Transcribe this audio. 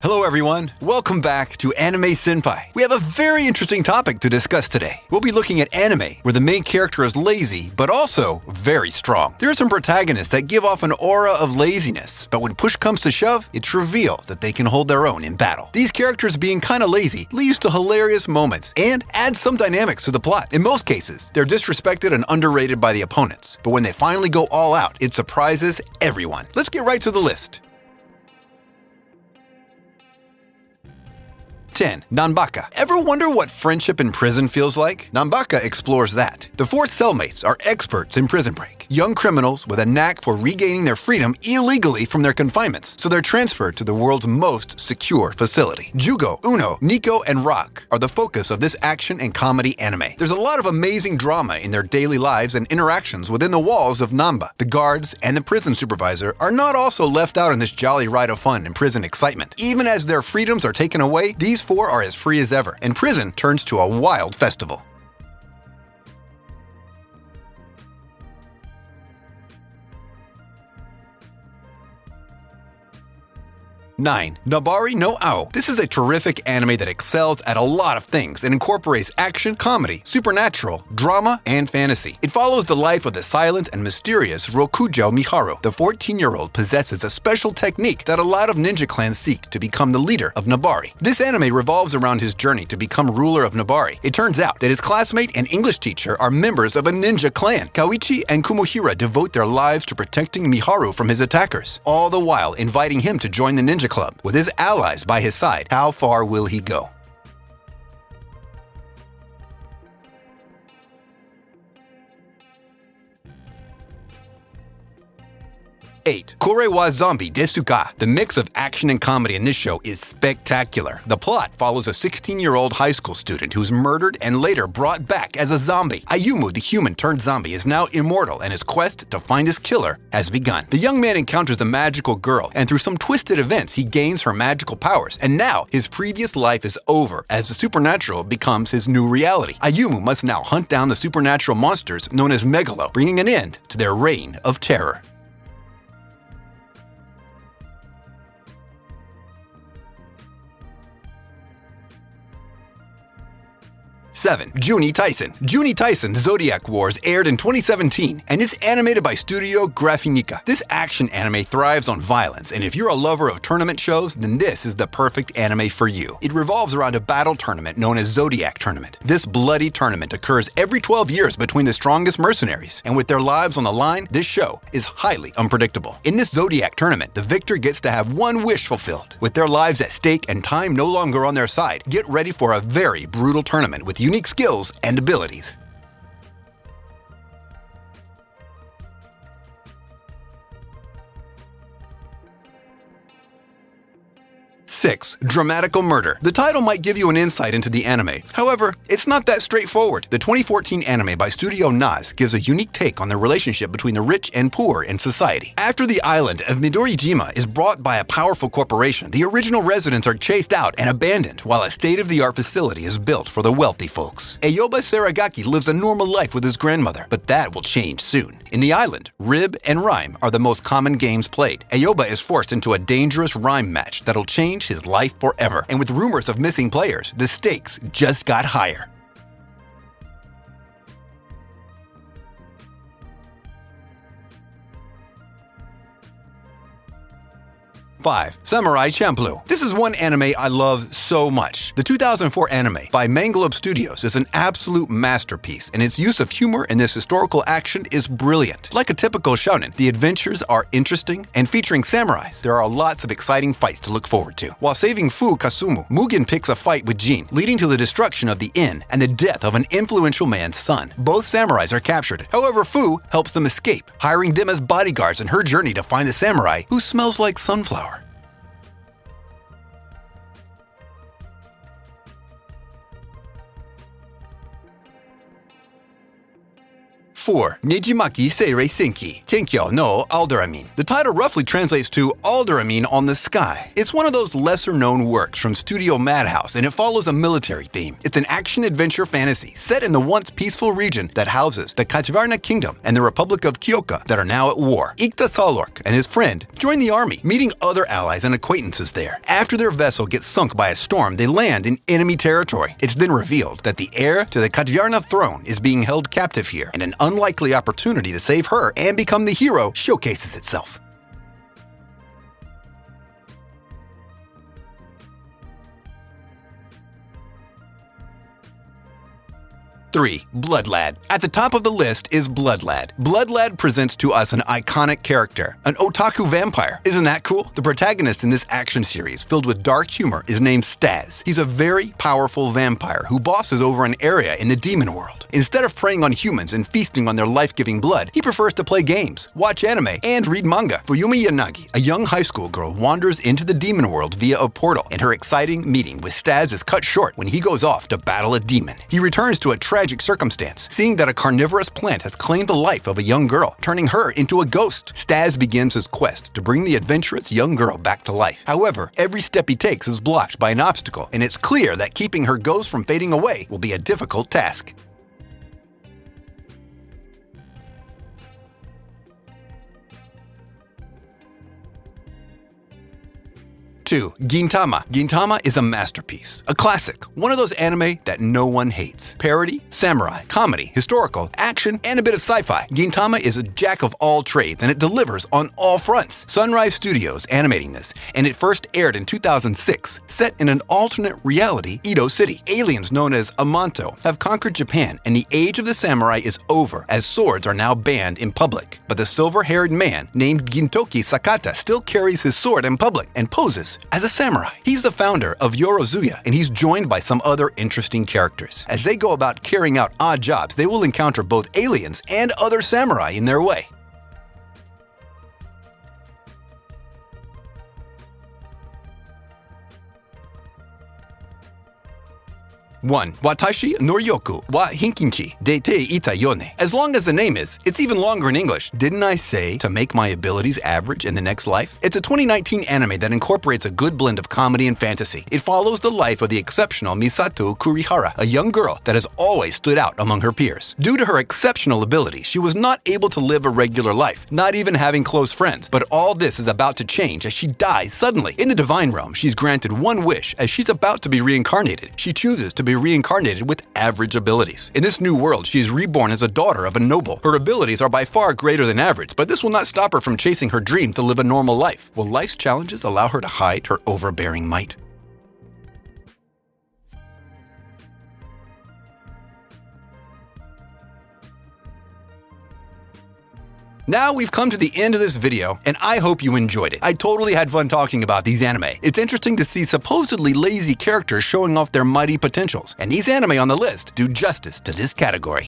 Hello everyone, welcome back to Anime Senpai. We have a very interesting topic to discuss today. We'll be looking at anime where the main character is lazy, but also very strong. There are some protagonists that give off an aura of laziness, but when push comes to shove, it's revealed that they can hold their own in battle. These characters being kinda lazy leads to hilarious moments and adds some dynamics to the plot. In most cases, they're disrespected and underrated by the opponents, but when they finally go all out, it surprises everyone. Let's get right to the list. 10. Nanbaka. Ever wonder what friendship in prison feels like? Nanbaka explores that. The four cellmates are experts in prison break. Young criminals with a knack for regaining their freedom illegally from their confinements, so they're transferred to the world's most secure facility. Jugo, Uno, Nico, and Rock are the focus of this action and comedy anime. There's a lot of amazing drama in their daily lives and interactions within the walls of Namba. The guards and the prison supervisor are not also left out in this jolly ride of fun and prison excitement. Even as their freedoms are taken away, these four are as free as ever, and prison turns to a wild festival. 9. Nabari no Ao. This is a terrific anime that excels at a lot of things and incorporates action, comedy, supernatural, drama, and fantasy. It follows the life of the silent and mysterious Rokujo Miharu. The 14-year-old possesses a special technique that a lot of ninja clans seek to become the leader of Nabari. This anime revolves around his journey to become ruler of Nabari. It turns out that his classmate and English teacher are members of a ninja clan. Kawichi and Kumohira devote their lives to protecting Miharu from his attackers, all the while inviting him to join the ninja club. With his allies by his side, how far will he go? 8. Kore wa Zombie desu ka. The mix of action and comedy in this show is spectacular. The plot follows a 16-year-old high school student who's murdered and later brought back as a zombie. Ayumu, the human-turned-zombie, is now immortal and his quest to find his killer has begun. The young man encounters a magical girl, and through some twisted events, he gains her magical powers, and now his previous life is over as the supernatural becomes his new reality. Ayumu must now hunt down the supernatural monsters known as Megalo, bringing an end to their reign of terror. 7. Juni Taisen. Juni Taisen Zodiac Wars aired in 2017 and is animated by Studio Graphinica. This action anime thrives on violence, and if you're a lover of tournament shows, then this is the perfect anime for you. It revolves around a battle tournament known as Zodiac Tournament. This bloody tournament occurs every 12 years between the strongest mercenaries, and with their lives on the line, this show is highly unpredictable. In this Zodiac Tournament, the victor gets to have one wish fulfilled. With their lives at stake and time no longer on their side, get ready for a very brutal tournament with unique skills and abilities. 6. Dramatical Murder. The title might give you an insight into the anime. However, it's not that straightforward. The 2014 anime by Studio Naz gives a unique take on the relationship between the rich and poor in society. After the island of Midorijima is bought by a powerful corporation, the original residents are chased out and abandoned, while a state-of-the-art facility is built for the wealthy folks. Ayoba Saragaki lives a normal life with his grandmother, but that will change soon. In the island, Rib and Rhyme are the most common games played. Ayoba is forced into a dangerous rhyme match that'll change his life forever. And with rumors of missing players, the stakes just got higher. 5. Samurai Champloo. This is one anime I love so much. The 2004 anime by Manglobe Studios is an absolute masterpiece, and its use of humor in this historical action is brilliant. Like a typical shonen, the adventures are interesting, and featuring samurais, there are lots of exciting fights to look forward to. While saving Fu Kasumu, Mugen picks a fight with Jin, leading to the destruction of the inn and the death of an influential man's son. Both samurais are captured. However, Fu helps them escape, hiring them as bodyguards in her journey to find the samurai who smells like sunflower. 4. Nijimaki Seirei Senki, Tenkyo no Alderamin. The title roughly translates to Alderamin on the Sky. It's one of those lesser-known works from Studio Madhouse, and it follows a military theme. It's an action-adventure fantasy set in the once peaceful region that houses the Kachivarna Kingdom and the Republic of Kyoka that are now at war. Ikta Salork and his friend join the army, meeting other allies and acquaintances there. After their vessel gets sunk by a storm, they land in enemy territory. It's then revealed that the heir to the Kachivarna throne is being held captive here, and an unlikely opportunity to save her and become the hero showcases itself. 3. Blood Lad. At the top of the list is Blood Lad. Blood Lad presents to us an iconic character, an otaku vampire. Isn't that cool? The protagonist in this action series, filled with dark humor, is named Stas. He's a very powerful vampire who bosses over an area in the demon world. Instead of preying on humans and feasting on their life-giving blood, he prefers to play games, watch anime, and read manga. Fuyumi Yanagi, a young high school girl, wanders into the demon world via a portal, and her exciting meeting with Stas is cut short when he goes off to battle a demon. He returns to a tragic circumstance, seeing that a carnivorous plant has claimed the life of a young girl, turning her into a ghost. Stas begins his quest to bring the adventurous young girl back to life. However, every step he takes is blocked by an obstacle, and it's clear that keeping her ghost from fading away will be a difficult task. 2. Gintama. Gintama is a masterpiece, a classic, one of those anime that no one hates. Parody, samurai, comedy, historical, action, and a bit of sci-fi. Gintama is a jack of all trades, and it delivers on all fronts. Sunrise Studios animating this, and it first aired in 2006, set in an alternate reality, Edo City. Aliens known as Amanto have conquered Japan, and the age of the samurai is over, as swords are now banned in public. But the silver-haired man, named Gintoki Sakata, still carries his sword in public and poses as a samurai. He's the founder of Yorozuya, and he's joined by some other interesting characters. As they go about carrying out odd jobs, they will encounter both aliens and other samurai in their way. 1. Watashi noryoku wa hinkinchi de te ita yone. As long as the name is, it's even longer in English. Didn't I say to make my abilities average in the next life? It's a 2019 anime that incorporates a good blend of comedy and fantasy. It follows the life of the exceptional Misato Kurihara, a young girl that has always stood out among her peers. Due to her exceptional ability, she was not able to live a regular life, not even having close friends. But all this is about to change as she dies suddenly. In the divine realm, she's granted one wish as she's about to be reincarnated. She chooses to be reincarnated with average abilities. In this new world, she is reborn as a daughter of a noble. Her abilities are by far greater than average, but this will not stop her from chasing her dream to live a normal life. Will life's challenges allow her to hide her overbearing might? Now we've come to the end of this video, and I hope you enjoyed it. I totally had fun talking about these anime. It's interesting to see supposedly lazy characters showing off their mighty potentials, and these anime on the list do justice to this category.